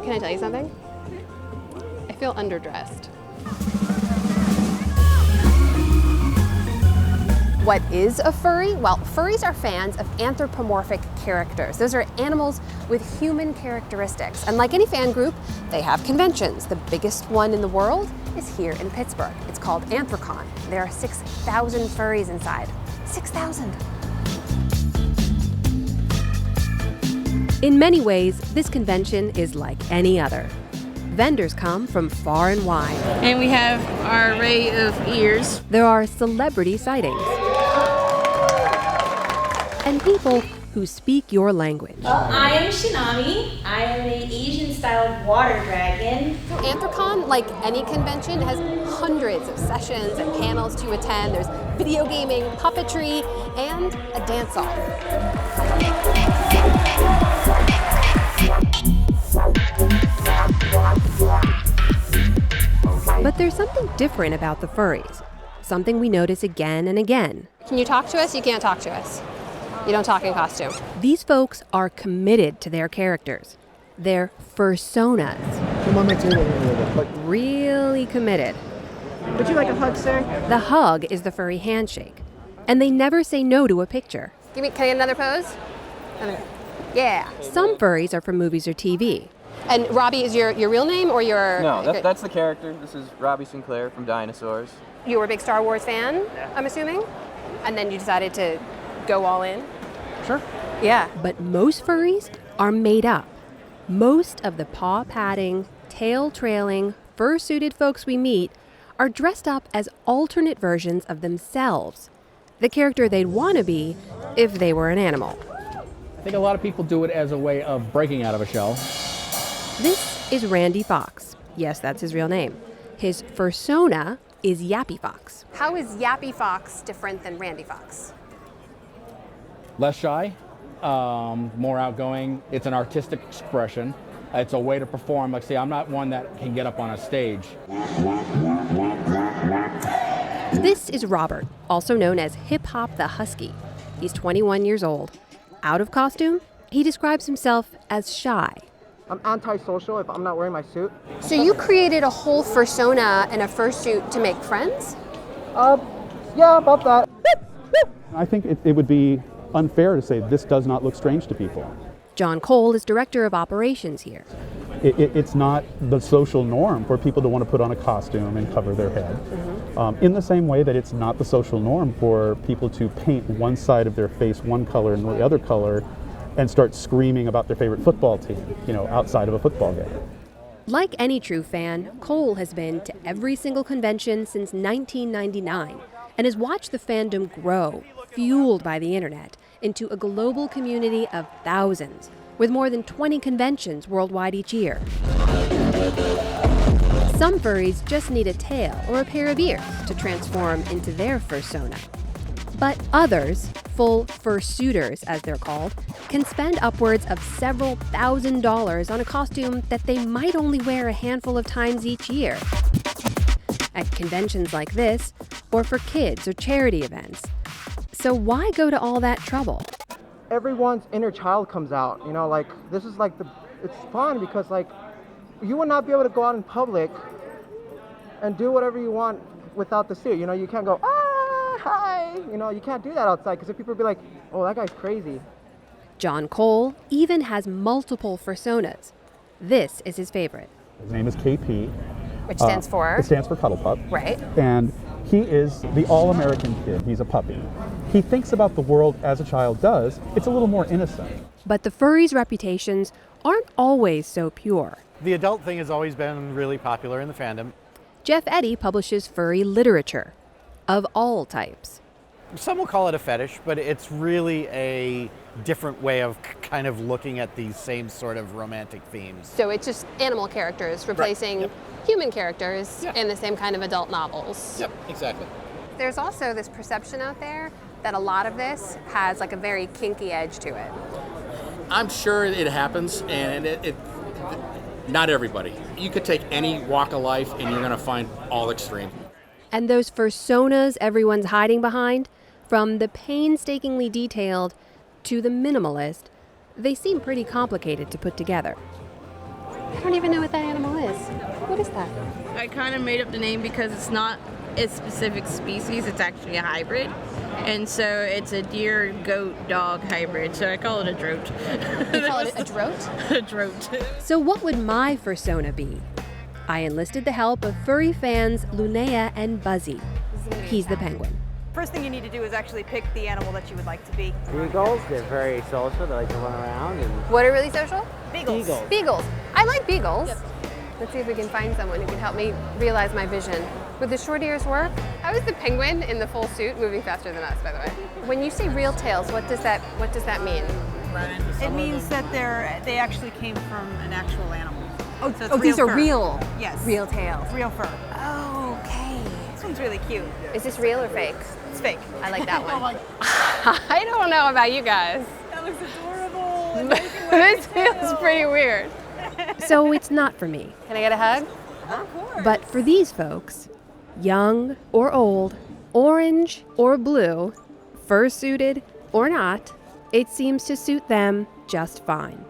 Can I tell you something? I feel underdressed. What is a furry? Well, furries are fans of anthropomorphic characters. Those are animals with human characteristics. And like any fan group, they have conventions. The biggest one in the world is here in Pittsburgh. It's called Anthrocon. There are 6,000 furries inside. 6,000. In many ways, this convention is like any other. Vendors come from far and wide. And we have our array of ears. There are celebrity sightings. And people who speak your language. I am Shinami. I am an Asian-styled water dragon. Anthrocon, like any convention, has hundreds of sessions and panels to attend. There's video gaming, puppetry, and a dance-off. But there's something different about the furries. Something we notice again and again. Can you talk to us? You can't talk to us. You don't talk in costume. These folks are committed to their characters. They're fursonas. Come on my table here a little bit. Like, Really committed. Would you like a hug, sir? The hug is the furry handshake. And they never say no to a picture. Can I get another pose? Yeah. Some furries are from movies or TV. And Robbie is your real name or your... No, that's the character. This is Robbie Sinclair from Dinosaurs. You were a big Star Wars fan, I'm assuming? And then you decided to go all in? sure. Yeah. But most furries are made up. Most of the paw patting, tail trailing, fur-suited folks we meet are dressed up as alternate versions of themselves, the character they'd want to be if they were an animal. I think a lot of people do it as a way of breaking out of a shell. This is Randy Fox. Yes, that's his real name. His fursona is Yappy Fox. How is Yappy Fox different than Randy Fox? Less shy, more outgoing. It's an artistic expression. It's a way to perform. Like, see, I'm not one that can get up on a stage. This is Robert, also known as Hip Hop the Husky. He's 21 years old. Out of costume, he describes himself as shy. I'm antisocial if I'm not wearing my suit. So you created a whole fursona and a fursuit to make friends? Yeah, about that. I think it would be unfair to say this does not look strange to people. John Cole is director of operations here. It's not the social norm for people to want to put on a costume and cover their head. Mm-hmm. In the same way that it's not the social norm for people to paint one side of their face one color and the other color and start screaming about their favorite football team, outside of a football game. Like any true fan, Cole has been to every single convention since 1999 and has watched the fandom grow, fueled by the internet, into a global community of thousands, with more than 20 conventions worldwide each year. Some furries just need a tail or a pair of ears to transform into their fursona. But others, full fursuiters as they're called, can spend upwards of several $1,000s on a costume that they might only wear a handful of times each year. At conventions like this, or for kids or charity events. So why go to all that trouble? Everyone's inner child comes out, this is it's fun because you would not be able to go out in public and do whatever you want without the suit. You can't go, hi, you can't do that outside because people will be like, oh, that guy's crazy. John Cole even has multiple fursonas. This is his favorite. His name is KP. Which stands for? It stands for Cuddle Pup. Right. And he is the all-American kid. He's a puppy. He thinks about the world as a child does. It's a little more innocent. But the furries' reputations aren't always so pure. The adult thing has always been really popular in the fandom. Jeff Eddy publishes furry literature of all types. Some will call it a fetish, but it's really a different way of kind of looking at these same sort of romantic themes. So it's just animal characters replacing Yep. human characters Yeah. in the same kind of adult novels. Yep, exactly. There's also this perception out there that a lot of this has a very kinky edge to it. I'm sure it happens, and it not everybody. You could take any walk of life and you're going to find all extreme. And those fursonas everyone's hiding behind, from the painstakingly detailed to the minimalist, they seem pretty complicated to put together. I don't even know what that animal is. What is that? I kind of made up the name because it's not a specific species, it's actually a hybrid. And so it's a deer, goat, dog hybrid, so I call it a droat. You call it a droat? A droat. So what would my fursona be? I enlisted the help of furry fans Linnea and Buzzy. He's the penguin. First thing you need to do is actually pick the animal that you would like to be. Beagles, they're very social. They like to run around. And What are really social? Beagles. Beagles. Beagles. I like beagles. Yep. Let's see if we can find someone who can help me realize my vision. Would the short ears work? How is the penguin in the full suit moving faster than us, by the way? When you say real tails, what does that mean? It means that they actually came from an actual animal. Oh, So it's these real are fur. real. Yes. Real tails. Real fur. Oh, okay. This one's really cute. Is this real or fake? It's fake. I like that one. I don't know about you guys. That looks adorable. This feels pretty weird. So it's not for me. Can I get a hug? Of course. But for these folks, young or old, orange or blue, fursuited or not, it seems to suit them just fine.